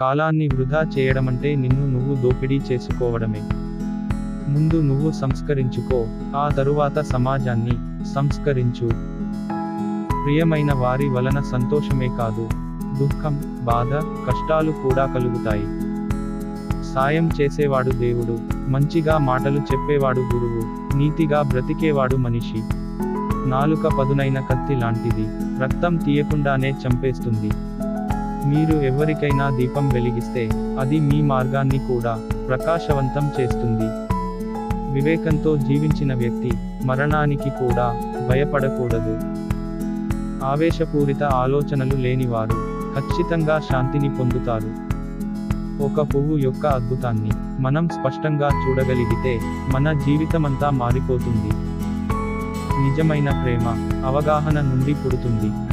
కాలాన్ని వృధా చేయడమంటే నిన్ను నువ్వు దోపిడీ చేసుకోవడమే. ముందు నువ్వు సంస్కరించుకో, ఆ తరువాత సమాజాన్ని సంస్కరించు. ప్రియమైన వారి వలన సంతోషమే కాదు, దుఃఖం, బాధ, కష్టాలు కూడా కలుగుతాయి. సాయం చేసేవాడు దేవుడు, మంచిగా మాటలు చెప్పేవాడు గురువు, నీతిగా బ్రతికేవాడు మనిషి. నాలుక పదునైన కత్తి లాంటిది, రక్తం తీయకుండానే చంపేస్తుంది. మీరు ఎవరికైనా దీపం వెలిగిస్తే అది మీ మార్గాన్ని కూడా ప్రకాశవంతం చేస్తుంది. వివేకంతో జీవించిన వ్యక్తి మరణానికి కూడా భయపడకూడదు. ఆవేశపూరిత ఆలోచనలు లేనివారు ఖచ్చితంగా శాంతిని పొందుతారు. ఒక పువ్వు యొక్క అద్భుతాన్ని మనం స్పష్టంగా చూడగలిగితే మన జీవితమంతా మారిపోతుంది. నిజమైన ప్రేమ అవగాహన నుండి పుడుతుంది.